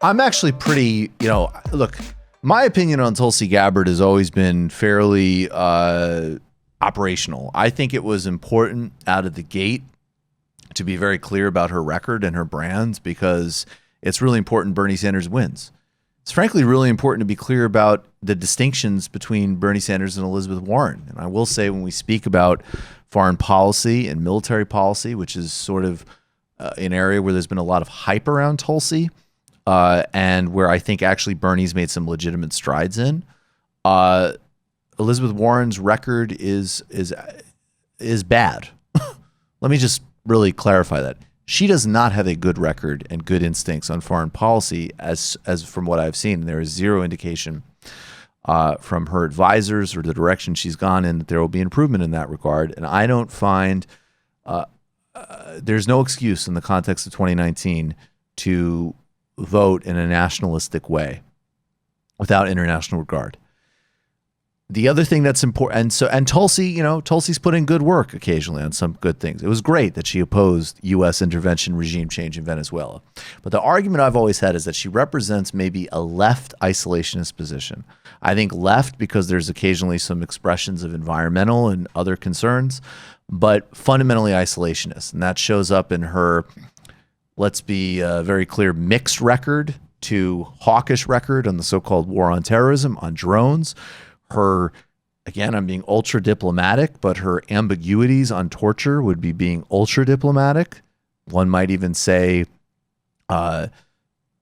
I'm actually pretty, look, my opinion on Tulsi Gabbard has always been fairly operational. I think it was important out of the gate to be very clear about her record and her brands, because it's really important Bernie Sanders wins. It's frankly really important to be clear about the distinctions between Bernie Sanders and Elizabeth Warren. And I will say, when we speak about foreign policy and military policy, which is sort of an area where there's been a lot of hype around Tulsi, and where I think actually Bernie's made some legitimate strides in, Elizabeth Warren's record is bad. Let me just really clarify that. She does not have a good record and good instincts on foreign policy, as from what I've seen. There is zero indication from her advisors or the direction she's gone in that there will be improvement in that regard. And I don't find there's no excuse in the context of 2019 to vote in a nationalistic way without international regard. The other thing that's important, and Tulsi, Tulsi's put in good work occasionally on some good things. It was great that she opposed U.S. intervention, regime change in Venezuela. But the argument I've always had is that she represents maybe a left isolationist position. I think left because there's occasionally some expressions of environmental and other concerns, but fundamentally isolationist. And that shows up in her, let's be very clear, mixed record to hawkish record on the so-called war on terrorism, on drones. Her, again, I'm being ultra diplomatic, but her ambiguities on torture would be being ultra diplomatic. One might even say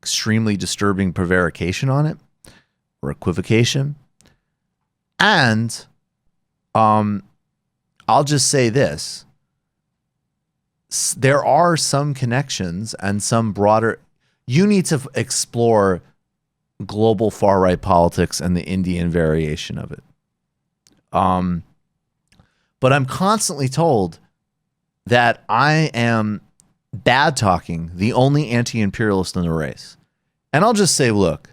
extremely disturbing prevarication on it, or equivocation. And I'll just say this. There are some connections and some broader, you need to explore global far-right politics and the Indian variation of it. But I'm constantly told that I am bad-talking the only anti-imperialist in the race. And I'll just say, look,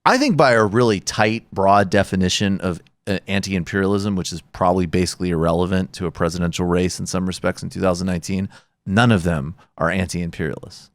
I think by a really tight, broad definition of anti-imperialism, which is probably basically irrelevant to a presidential race in some respects in 2019, none of them are anti-imperialists.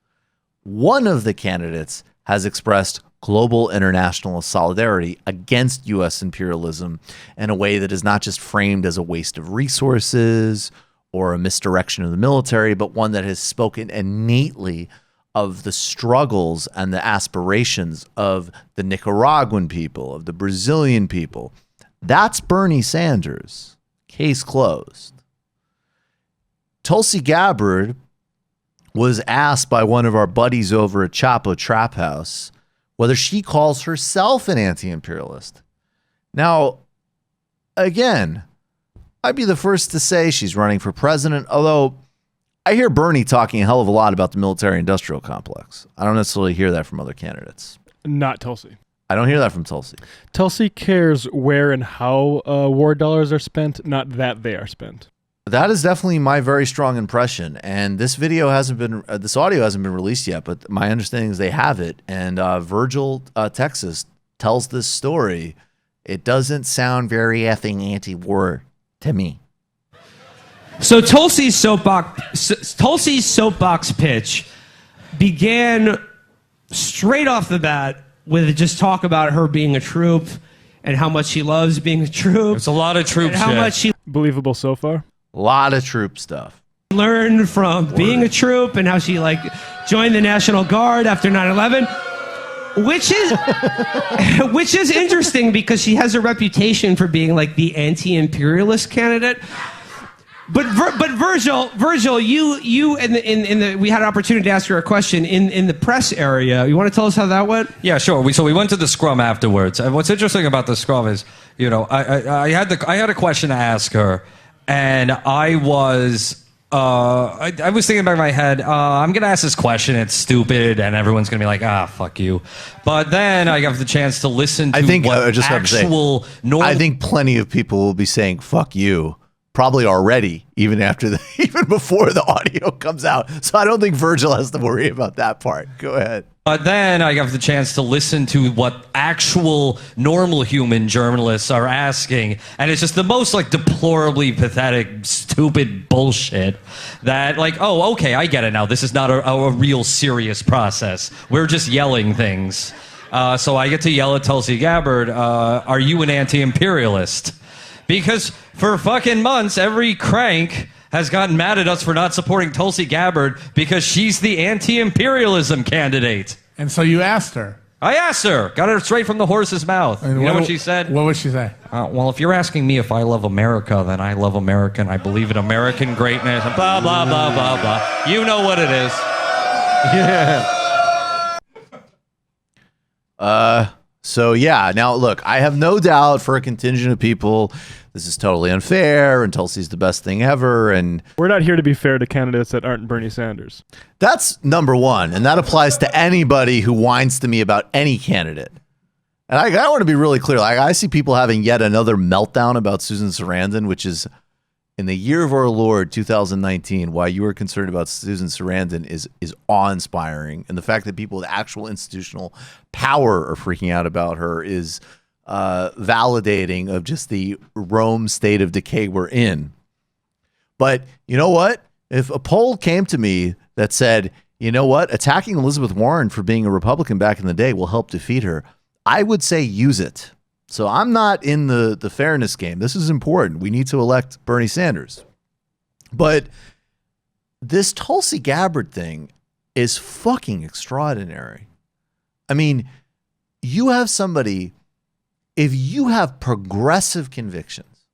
One of the candidates has expressed global international solidarity against U.S. imperialism in a way that is not just framed as a waste of resources or a misdirection of the military, but one that has spoken innately of the struggles and the aspirations of the Nicaraguan people, of the Brazilian people. That's Bernie Sanders. Case closed. Tulsi Gabbard was asked by one of our buddies over at Chapo Trap House whether she calls herself an anti-imperialist. Now, again, I'd be the first to say she's running for president, although I hear Bernie talking a hell of a lot about the military-industrial complex. I don't necessarily hear that from other candidates. Not Tulsi. I don't hear that from Tulsi. Tulsi cares where and how war dollars are spent, not that they are spent. That is definitely my very strong impression. And this video hasn't been, this audio hasn't been released yet, but my understanding is they have it. And Virgil, Texas, tells this story. It doesn't sound very effing anti-war to me. So Tulsi's soapbox pitch began straight off the bat with just talk about her being a troop and how much she loves being a troop. It's a lot of troops. How much she Believable so far? A lot of troop stuff. Learned from being a troop and how she joined the National Guard after 9/11, which is interesting because she has a reputation for being like the anti-imperialist candidate. But Virgil, you we had an opportunity to ask her a question in the press area. You want to tell us how that went? Yeah, sure. So we went to the scrum afterwards, and what's interesting about the scrum is, I had a question to ask her, and I was thinking back in my head, I'm gonna ask this question. It's stupid, and everyone's gonna be like, fuck you. But then I got the chance to listen to I think plenty of people will be saying "fuck you." Probably already, even before the audio comes out. So I don't think Virgil has to worry about that part. Go ahead. But then I have the chance to listen to what actual normal human journalists are asking, and it's just the most like deplorably pathetic, stupid bullshit that like, oh, okay, I get it now. This is not a real serious process. We're just yelling things. So I get to yell at Tulsi Gabbard, are you an anti-imperialist? Because for fucking months, every crank has gotten mad at us for not supporting Tulsi Gabbard because she's the anti-imperialism candidate. And so you asked her. I asked her. Got her straight from the horse's mouth. And you know what she said? What would she say? Well, if you're asking me if I love America, then I love America and I believe in American greatness and blah, blah, blah, blah, blah. You know what it is. Yeah. So yeah, now look, I have no doubt for a contingent of people, this is totally unfair and Tulsi's the best thing ever. And We're not here to be fair to candidates that aren't Bernie Sanders. that's number one. And that applies to anybody who whines to me about any candidate. And I want to be really clear. Like, I see people having yet another meltdown about Susan Sarandon, which is in the year of our Lord 2019. Why you are concerned about Susan Sarandon is awe-inspiring, and the fact that people with actual institutional power are freaking out about her is validating of just the Rome state of decay we're in. But you know what? If a poll came to me that said, you know what, attacking Elizabeth Warren for being a Republican back in the day will help defeat her, I would say use it. So I'm not in the fairness game. This is important. We need to elect Bernie Sanders. But this Tulsi Gabbard thing is fucking extraordinary. I mean, you have somebody, if you have progressive convictions,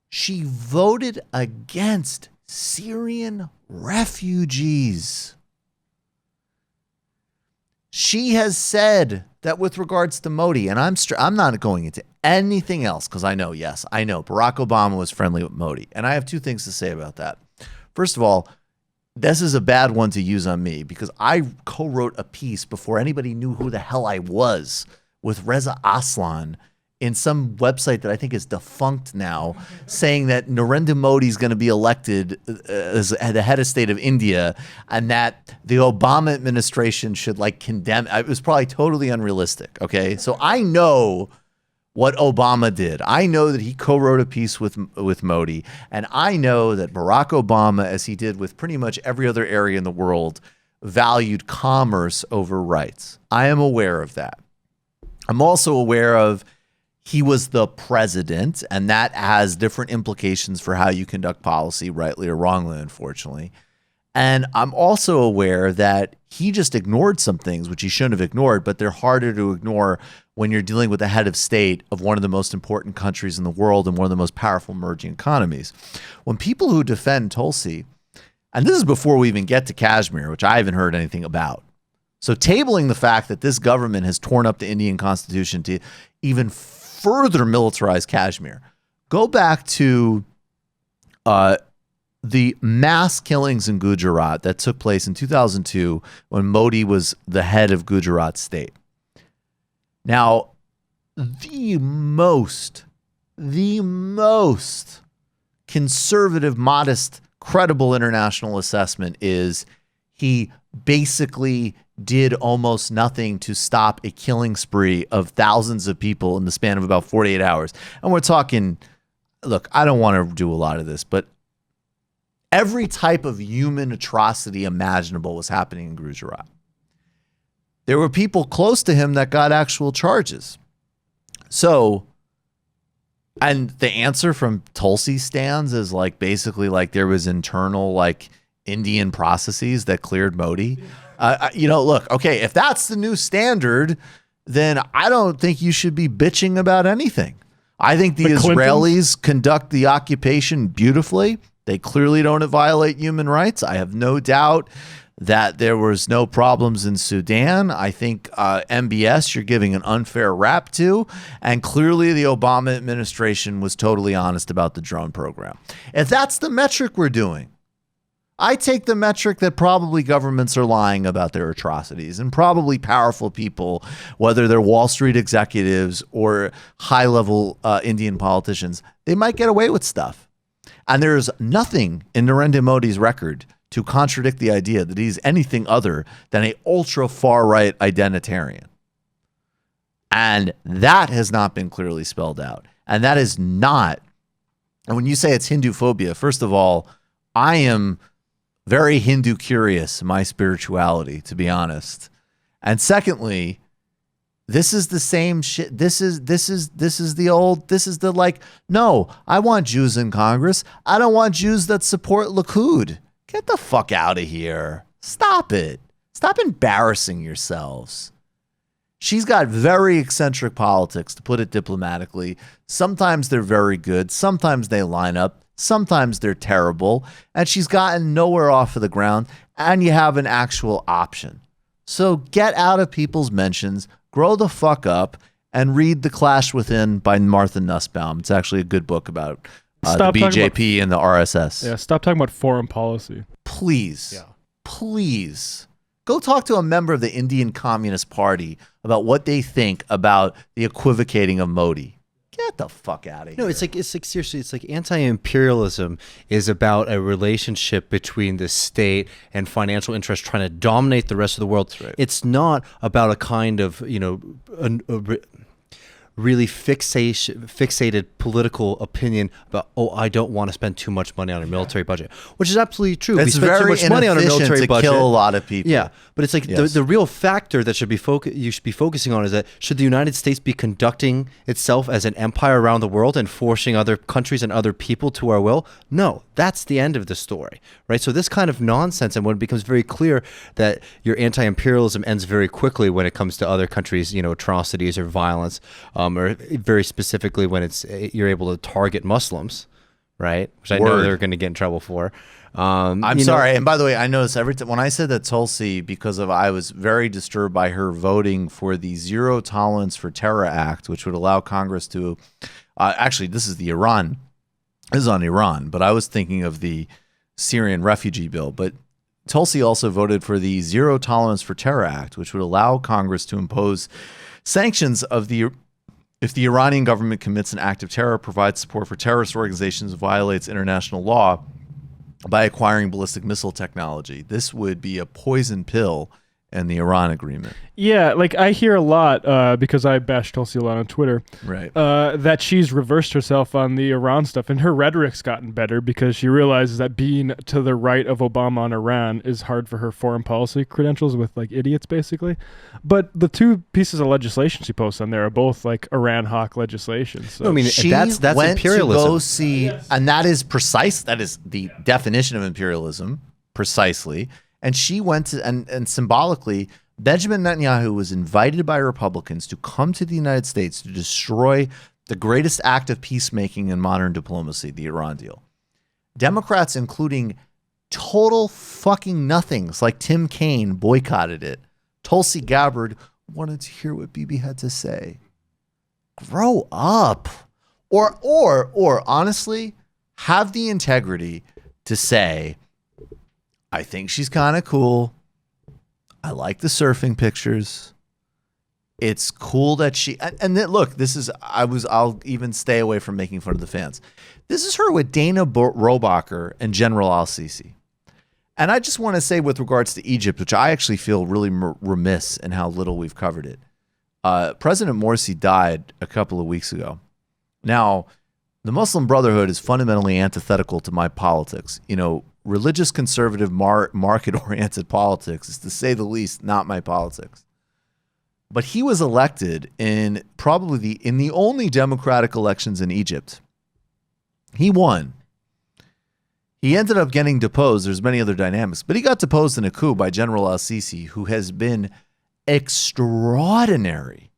she voted against Syrian refugees. She has said that with regards to Modi, and I'm not going into anything else because I know Barack Obama was friendly with Modi, and I have two things to say about that. First of all, this is a bad one to use on me because I co-wrote a piece before anybody knew who the hell I was with Reza Aslan in some website that I think is defunct now, saying that Narendra Modi is going to be elected as the head of state of India, and that the Obama administration should like condemn. It was probably totally unrealistic. Okay, so I know what Obama did. I know that he co-wrote a piece with Modi, and I know that Barack Obama, as he did with pretty much every other area in the world, valued commerce over rights. I am aware of that. I'm also aware of he was the president, and that has different implications for how you conduct policy, rightly or wrongly, unfortunately. And I'm also aware that he just ignored some things, which he shouldn't have ignored, but they're harder to ignore when you're dealing with the head of state of one of the most important countries in the world and one of the most powerful emerging economies. When people who defend Tulsi, and this is before we even get to Kashmir, which I haven't heard anything about. So tabling the fact that this government has torn up the Indian constitution to even further militarize Kashmir. Go back to the mass killings in Gujarat that took place in 2002 when Modi was the head of Gujarat state. Now, the most conservative, modest, credible international assessment is he basically did almost nothing to stop a killing spree of thousands of people in the span of about 48 hours. And we're talking, look, I don't want to do a lot of this, but every type of human atrocity imaginable was happening in Gujarat. There were people close to him that got actual charges. So, and the answer from Tulsi stands is like basically like there was internal like Indian processes that cleared Modi. Look, okay, if that's the new standard, then I don't think you should be bitching about anything. I think the Israelis conduct the occupation beautifully. They clearly don't violate human rights. I have no doubt that there was no problems in Sudan. I think MBS you're giving an unfair rap to, and clearly the Obama administration was totally honest about the drone program. If that's the metric we're doing, I take the metric that probably governments are lying about their atrocities, and probably powerful people, whether they're Wall Street executives or high-level Indian politicians, they might get away with stuff. And there's nothing in Narendra Modi's record to contradict the idea that he's anything other than a ultra far right identitarian. And that has not been clearly spelled out. And that is not, and when you say it's Hindu phobia, first of all, I am very Hindu curious in my spirituality, to be honest. And secondly, this is the same shit. This is the like, no, I want Jews in Congress. I don't want Jews that support Likud. Get the fuck out of here. Stop it. Stop embarrassing yourselves. She's got very eccentric politics, to put it diplomatically. Sometimes they're very good. Sometimes they line up. Sometimes they're terrible. And she's gotten nowhere off of the ground. And you have an actual option. So get out of people's mentions, grow the fuck up, and read The Clash Within by Martha Nussbaum. It's actually a good book about the BJP and the RSS. Yeah, stop talking about foreign policy. Please, please go talk to a member of the Indian Communist Party about what they think about the equivocating of Modi. Get the fuck out of here. No, it's like seriously, it's like anti-imperialism is about a relationship between the state and financial interests trying to dominate the rest of the world. Right. It's not about a kind of, really fixated political opinion about, I don't want to spend too much money on a military budget, which is absolutely true. It's we spend very too much money on a military to budget. kill a lot of people. Yeah, but it's like Yes. the real factor that you should be focusing on is that should the United States be conducting itself as an empire around the world and forcing other countries and other people to our will? No, that's the end of the story, right? So this kind of nonsense, and when it becomes very clear that your anti-imperialism ends very quickly when it comes to other countries, atrocities or violence, or very specifically when you're able to target Muslims, right? Which I know they're going to get in trouble for. I'm sorry. And by the way, I noticed every time when I said that Tulsi, because I was very disturbed by her voting for the Zero Tolerance for Terror Act, which would allow Congress to, actually, this is on Iran, but I was thinking of the Syrian refugee bill. But Tulsi also voted for the Zero Tolerance for Terror Act, which would allow Congress to impose sanctions if the Iranian government commits an act of terror, provides support for terrorist organizations, violates international law by acquiring ballistic missile technology. This would be a poison pill in the Iran agreement. Yeah, like I hear a lot, because I bash Tulsi a lot on Twitter, Right. that she's reversed herself on the Iran stuff, and her rhetoric's gotten better because she realizes that being to the right of Obama on Iran is hard for her foreign policy credentials with like idiots, basically. But the two pieces of legislation she posts on there are both like Iran hawk legislation. So. I mean, She that's went imperialism. to go see, and that is precise. That is the definition of imperialism, precisely. And she went to, and symbolically, Benjamin Netanyahu was invited by Republicans to come to the United States to destroy the greatest act of peacemaking in modern diplomacy, the Iran deal. Democrats, including total fucking nothings like Tim Kaine, boycotted it. Tulsi Gabbard wanted to hear what Bibi had to say. Grow up. Or honestly, have the integrity to say, I think she's kind of cool. I like the surfing pictures. It's cool that she, and then look, I'll even stay away from making fun of the fans. This is her with Dana Rohrabacher and General al-Sisi. And I just want to say with regards to Egypt, which I actually feel really remiss in how little we've covered it. President Morsi died a couple of weeks ago. Now, the Muslim Brotherhood is fundamentally antithetical to my politics. Religious conservative market-oriented politics is, to say the least, not my politics. But he was elected in probably in the only democratic elections in Egypt. He won. He ended up getting deposed. There's many other dynamics, but he got deposed in a coup by General al-Sisi, who has been extraordinary.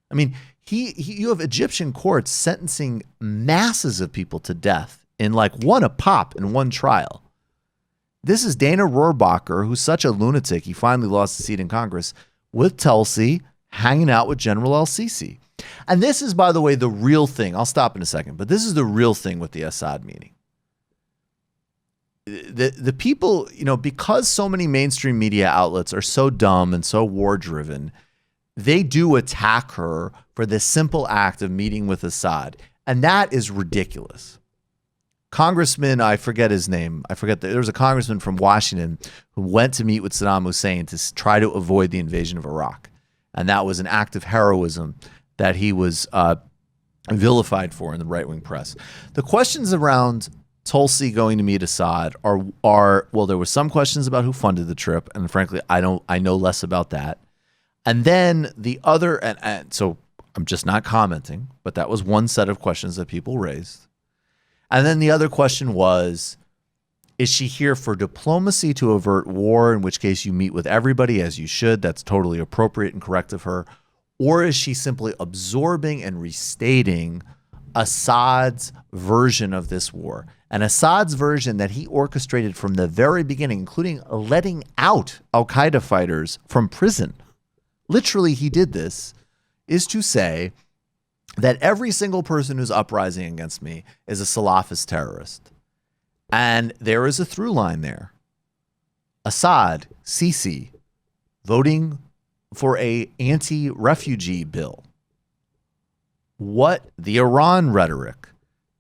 I mean, you have Egyptian courts sentencing masses of people to death in like one a pop in one trial. This is Dana Rohrabacher, who's such a lunatic, he finally lost his seat in Congress, with Tulsi hanging out with General al-Sisi. And this is, by the way, the real thing. I'll stop in a second, but this is the real thing with the Assad meeting. The people, because so many mainstream media outlets are so dumb and so war-driven, they do attack her for this simple act of meeting with Assad. And that is ridiculous. congressman, I forget his name. There was a congressman from Washington who went to meet with Saddam Hussein to try to avoid the invasion of Iraq. And that was an act of heroism that he was vilified for in the right-wing press. The questions around Tulsi going to meet Assad are well, there were some questions about who funded the trip, and frankly, I know less about that. And then the other, and so I'm just not commenting, but that was one set of questions that people raised. And then the other question was, is she here for diplomacy to avert war, in which case you meet with everybody as you should? That's totally appropriate and correct of her. Or is she simply absorbing and restating Assad's version of this war? And Assad's version that he orchestrated from the very beginning, including letting out al-Qaeda fighters from prison. Literally, he did this, is to say that every single person who's uprising against me is a Salafist terrorist. And there is a through line there. Assad, Sisi, voting for a anti-refugee bill. What the Iran rhetoric,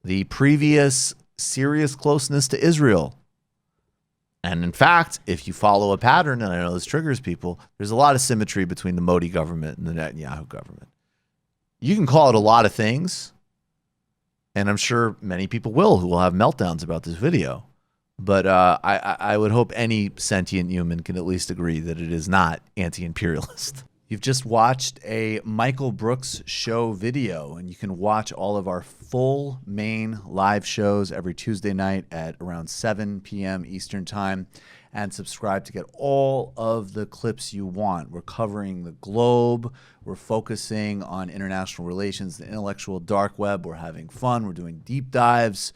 the previous serious closeness to Israel. And in fact, if you follow a pattern, and I know this triggers people, there's a lot of symmetry between the Modi government and the Netanyahu government. You can call it a lot of things, and I'm sure many people will who will have meltdowns about this video. But I would hope any sentient human can at least agree that it is not anti-imperialist. You've just watched a Michael Brooks show video, and you can watch all of our full main live shows every Tuesday night at around 7 p.m. Eastern Time, and subscribe to get all of the clips you want. We're covering the globe. We're focusing on international relations, the intellectual dark web. We're having fun. We're doing deep dives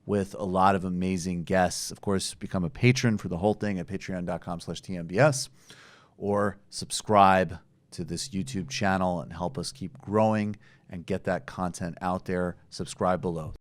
with a lot of amazing guests. Of course, become a patron for the whole thing at patreon.com/TMBS, or subscribe to this YouTube channel and help us keep growing and get that content out there. Subscribe below.